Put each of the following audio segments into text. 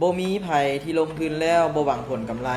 บ่มีไผที่ลงทุนแล้วบ่หวังผลกำไร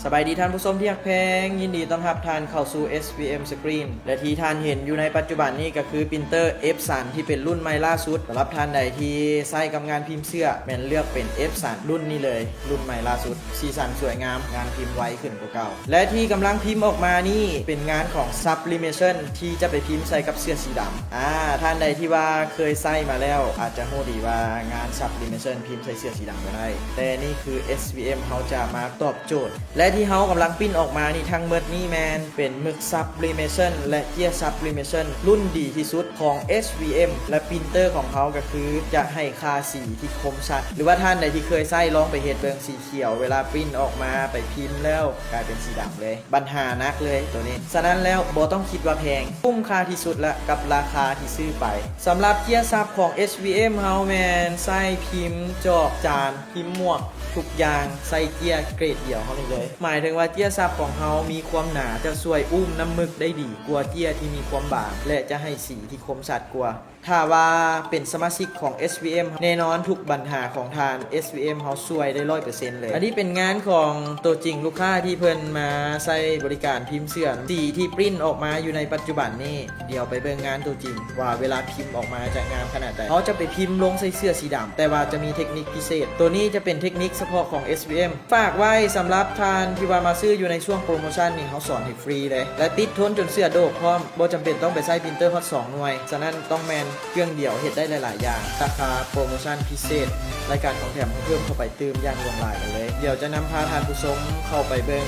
สบายดีท่านผู้ชมที่รักแพงยินดีต้อนรับท่านเข้าสู่ SVM Screen และที่ท่านเห็นอยู่ในปัจจุบันนี้ก็คือปรินเตอร์ F3 ที่เป็นรุ่นใหม่ล่าสุดสำหรับท่านใดที่ใช้กับงานพิมพ์เสื้อแม่นเลือกเป็น F3 รุ่นนี้เลยรุ่นใหม่ล่าสุดสีสันสวยงามงานพิมพ์ไวขึ้นกว่าเก่าและที่กำลังพิมพ์ออกมานี่เป็นงานของ Sublimation ที่จะไปพิมพ์ใส่กับเสื้อสีดำท่านใดที่ว่าเคยใส่มาแล้วอาจจะรู้ดีว่างาน Sublimation พิมพ์ใส่เสื้อสีดำก็ได้แต่นี่คือ SVM เขาจะมาตอบโจทย์และที่เขากำลังปิ้นออกมานี่ทั้งเมิดนี่แมนเป็นหมึก Sublimation และเกียร์ Sublimation รุ่นดีที่สุดของ SVM และปรินเตอร์ของเขาก็คือจะให้ค่าสีที่คมชัดหรือว่าท่านใดที่เคยใส่ลองไปเฮ็ดเบิงสีเขียวเวลาปิ้นออกมาไปพิมพ์แล้วกลายเป็นสีดำเลยปัญหานักเลยตัวนี้ฉะนั้นแล้วบ่ต้องคิดว่าแพงคุ้มค่าที่สุดละกับราคาที่ซื้อไปสำหรับเกียร์ซับของ SVM เฮาแมนใส่พิมพ์จอกจานพิมพ์หมวกทุกอย่างใส่เกียร์เกรดเดียวเขาเลยหมายถึงว่าเกียร์ซับของเขามีความหนาจะช่วยอุ้มน้ำหมึกได้ดีกว่าเกียร์ที่มีความบางและจะให้สีที่คมชัดกว่าถ้าว่าเป็นสมาชิกของ SVM แน่นอนทุกปัญหาของทาง SVM เขาช่วยได้ 100% เลยอันนี้เป็นงานของตัวจริงลูกค้าที่เพิ่นมาใช้บริการพิมพ์เสื้อสีที่ปริ้นออกมาอยู่ในปัจจุบันนี่เดี๋ยวไปเบิ่งงานตัวจริงว่าเวลาพิมพ์ออกมาจะงามขนาดไหนเขาจะไปพิมพ์ลงใส่เสื้อสีดำแต่ว่าจะมีเทคนิคพิเศษตัวนี้จะเป็นเทคนิคเฉพาะของ SVM ฝากไว้สำหรับทานที่ว่ามาซื้ออยู่ในช่วงโปรโมชั่นนี่เขาสอนให้ฟรีเลยและติดทนจนเสื้อโดกพร้อมบ่จำเป็นต้องไปใช้ปรินเตอร์ฮอต2หน่วยฉะนั้นต้องแมนเครื่องเดียวเฮ็ดได้หลายๆอย่างราคาโปรโมชั่นพิเศษรายการของแถมเพิ่มเข้าไปเติมอย่างลงหลายกันเลยเดี๋ยวจะนำพาทานผู้ชมเข้าไปเบิ่ง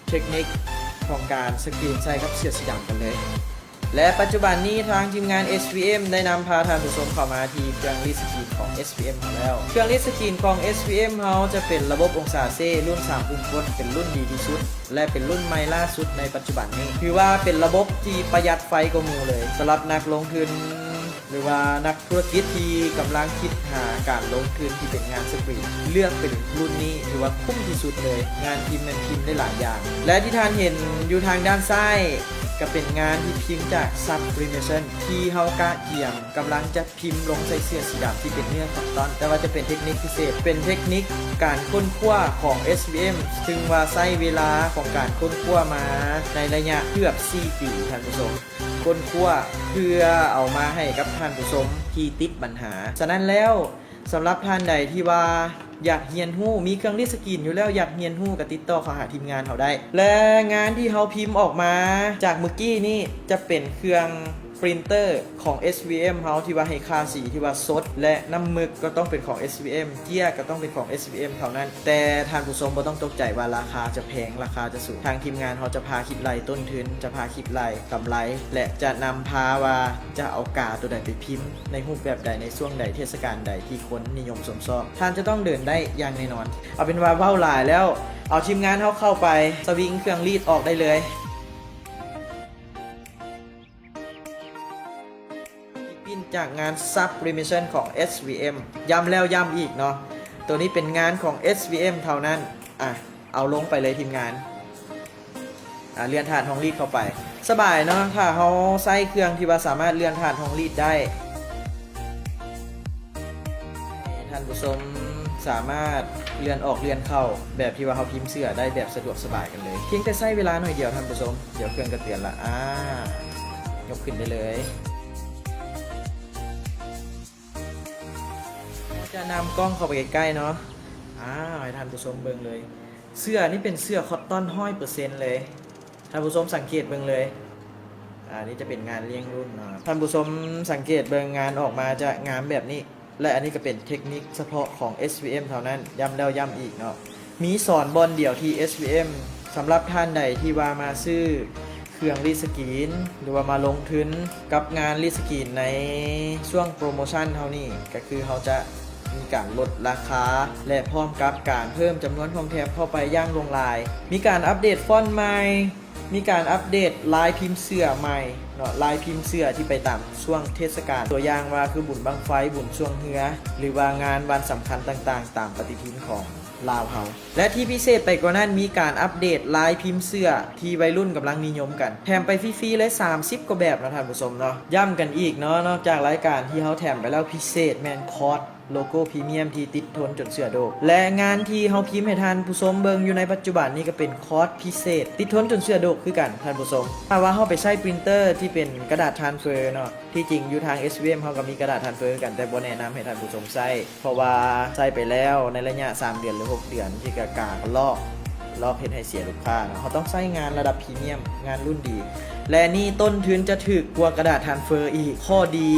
เทคนิคของการสกรีนใส่กับเสื้อสีดำกันเลยและปัจจุบันนี้ทางทีมงาน SVM ได้นำพาท่านผู้ชมเข้ามาที่เครื่องรีดสกรีนของ SVM แล้วเครื่องรีดสกรีนของ SVM เขาจะเป็นระบบองศาเซ่รุ่น3ปุ่มกดเป็นรุ่นดีที่สุดและเป็นรุ่นใหม่ล่าสุดในปัจจุบันนี้คือว่าเป็นระบบที่ประหยัดไฟกว่าหมู่เลยสำหรับนักลงทุนหรือว่านักธุรกิจที่กำลังคิดหาการลงทุนที่เป็นงานสกรีนเลือกเป็นรุ่นนี้ถือว่าคุ้มที่สุดเลยงานพิมพ์นั้นพิมพ์ได้หลายอย่างและที่ท่านเห็นอยู่ทางด้านซ้ายก็เป็นงานที่พิมพ์จาก Sublimation ที่เฮากะเกียมกำลังจะพิมพ์ลงใส่เสื้อสีดำที่เป็นเนื้อคอตตอนแต่ว่าจะเป็นเทคนิคพิเศษเป็นเทคนิคการค้นคว้าของ SVM ซึ่งว่าใช้เวลาของการค้นคว้ามาในระยะเกือบ4 ปีท่านผู้ชมค้นคว้าเพื่อเอามาให้กับท่านผู้ชมที่ติดปัญหาฉะนั้นแล้วสำหรับท่านใดที่ว่าอยากเรียนรู้มีเครื่องรีดสกรีนอยู่แล้วอยากเรียนรู้ก็ติดต่อเข้าหาทีมงานเขาได้และงานที่เขาพิมพ์ออกมาจากเมื่อกี้นี่จะเป็นเครื่องปรินเตอร์ของ SVM เขาที่ว่าให้ค่าสีที่ว่าสดและน้ำหมึกก็ต้องเป็นของ SVM เกียร์ก็ต้องเป็นของ SVM เท่านั้นแต่ท่านผู้ชมบ่ต้องตกใจว่าราคาจะแพงราคาจะสูงทางทีมงานเขาจะพาคิดไล่ต้นทุนจะพาคิดไล่กำไรและจะนำพาว่าจะเอากาตัวใดไปพิมพ์ในรูปแบบใดในช่วงใดเทศกาลใดที่คนนิยมชมชอบท่านจะต้องเดินได้อย่างแน่นอนเอาเป็นว่าเว้าหลายแล้วเอาทีมงานเขาเข้าไปสวิงเครื่องรีดออกได้เลยจากงาน Sublimation ของ SVM ย้ำแล้วย้ำอีกเนาะตัวนี้เป็นงานของ SVM เท่านั้นเอาลงไปเลยทีมงานเลื่อนฐานห้องรีดเข้าไปสบายเนาะถ้าเขาใส่เครื่องที่ว่าสามารถเลื่อนฐานห้องรีดได้ท่านผู้ชมสามารถเลื่อนออกเลื่อนเข้าแบบที่ว่าเขาพิมพ์เสื้อได้แบบสะดวกสบายกันเลยเพียงแต่ใช้เวลาหน่อยเดียวท่านผู้ชมเดี๋ยวเครื่องก็เตือนละยกขึ้นได้เลยจะนำกล้องเข้าไปใกล้ๆเนาะให้ท่านผู้ชมเบิ่งเลยเสื้อนี่เป็นเสื้อคอตตอน100%เลยท่านผู้ชมสังเกตเบิ่งเลยนี่จะเป็นงานเลี้ยงรุ่นนะท่านผู้ชมสังเกตเบิ่งงานออกมาจะงามแบบนี้และอันนี้ก็เป็นเทคนิคเฉพาะของ SVM เท่านั้นย้ำแล้วย้ำอีกเนาะมีสอนบอลเดี่ยวที่ SVM สำหรับท่านใดที่ว่ามาซื้อเครื่องรีดสกรีนหรือว่ามาลงทุนกับงานรีดสกรีนในช่วงโปรโมชั่นเท่านี้ก็คือเขาจะมีการลดราคาและพร้อมกับการเพิ่มจำนวนของแถบเข้าไปย่างลงลายมีการอัปเดตฟอนต์ใหม่มีการอัปเดตลายพิมพ์เสื้อใหม่เนาะลายพิมพ์เสื้อที่ไปตามช่วงเทศกาลตัวอย่างว่าคือบุญบังไฟบุญช่วงเฮือหรือว่างานวันสำคัญต่างๆตามปฏิทินของลาวเฮาและที่พิเศษไปกว่านั้นมีการอัปเดตลายพิมพ์เสื้อที่วัยรุ่นกำลังนิยมกันแถมไปฟรีๆเลย30 กว่าแบบนะท่านผู้ชมเนาะย้ำกันอีกเนาะนอกจากรายการที่เขาแถมไปแล้วพิเศษแมนคอร์ส โลโก้พรีเมียมที่ติดทนจนเสือโดกและงานที่เฮาพิมพ์ให้ท่านผู้ชมเบิ่งอยู่ในปัจจุบันนี้ก็เป็นคอร์สพิเศษติดทนจนเสือโดกคือกันท่านผู้ชมถ้าว่าเฮาไปใช้ปรินเตอร์ที่เป็นกระดาษทรานสเฟอร์เนาะที่จริงอยู่ทาง SVM เฮาก็มีกระดาษทรานสเฟอร์กันแต่บ่แนะนำให้ท่านผู้ชมใช้เพราะว่าใช้ไปแล้วในระยะ3เดือนหรือ6เดือนที่กากลอกเฮ็ดให้เสียลูกค้าเนาะเขาต้องใช้งานระดับพรีเมียมงานรุ่นดี และนี่ต้นทุนจะถึกกว่ากระดาษทรานสเฟอร์อีกข้อดี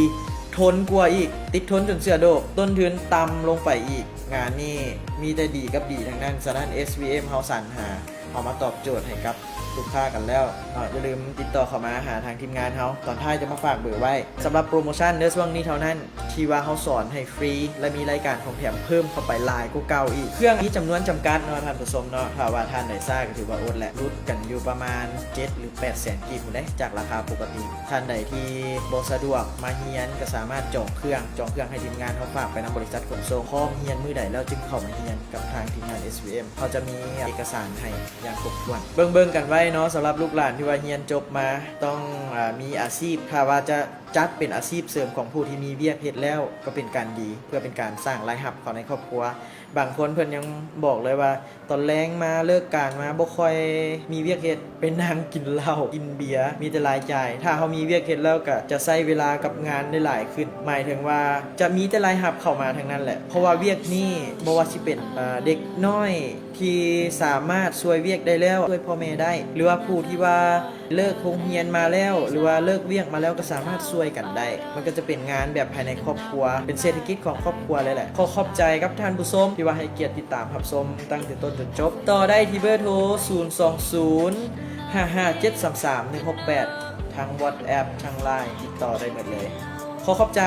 ทนกว่าอีกติดทนจนเสือโดกต้นทุนต่ำลงไปอีกงานนี้มีแต่ดีกับดีทั้งนั้นฉะนั้น SVM เฮาสรรหาเอามาตอบโจทย์ให้กับลูกค้ากันแล้วอย่าลืมติดต่อเข้ามาหาทางทีมงานเฮาตอนท้ายจะมาฝากเบอร์ไว้สำหรับโปรโมชั่นในช่วงนี้เท่านั้นที่ว่าเฮาสอนให้ฟรีและมีรายการของแถมเพิ่มเข้าไปหลายกว่าเก่าอีกเครื่องนี้จำนวนจำกัดเนาะท่านผู้ชมเนาะถ้าว่าท่านได้ทราบก็ถือว่าอดแหละรุดกันอยู่ประมาณ7หรือ8แสนกีบได้จากราคาปกติท่านใดที่บ่สะดวกมาเฮียนก็สามารถจองเครื่องให้ทีมงานเฮาฝากไปนำบริษัทขนส่งข้อเฮียนมื้อใดแล้วจึงเข้ามาเฮียนกับทางทีมงาน SVM เขาจะมีเอกสารให้อย่างครบถ้วนเบิ่งกันไว้เนาะสำหรับลูกหลานที่ว่าเฮียนจบมาต้องมีอาชีพถ้าว่าจะจัดเป็นอาชีพเสริมของผู้ที่มีเวียกเฮ็ดแล้วก็เป็นการดีเพื่อเป็นการสร้างรายรับเข้าในครอบครัวบางคนเพิ่นยังบอกเลยว่าตอนแรงมาเลิกการมาบ่ค่อยมีเวียกเฮ็ดเป็นนั่งกินเหล้ากินเบียร์มีแต่รายจ่ายถ้าเฮามีเวียกเฮ็ดแล้วก็จะใช้เวลากับงานได้หลายขึ้นหมายถึงว่าจะมีแต่รายรับเข้ามาทั้งนั้นแหละเพราะว่าเวียกนี้บ่ว่าสิเป็นเด็กน้อยที่สามารถช่วยเวียกได้แล้วช่วยพ่อแม่ได้หรือว่าผู้ที่ว่าเลิกโรงเรียนมาแล้วหรือว่าเลิกเวียกมาแล้วก็สามารถช่วยกันได้มันก็จะเป็นงานแบบภายในครอบครัวเป็นเศรษฐกิจของครอบครัวเลยแหละขอบใจกับท่านผู้ชมที่ว่าให้เกียรติติดตามรับชมตั้งแต่ต้นจนจบต่อได้ที่เบอร์โทร02055733168ทาง WhatsApp ทาง LINE ติดต่อได้หมดเลยขอบใจ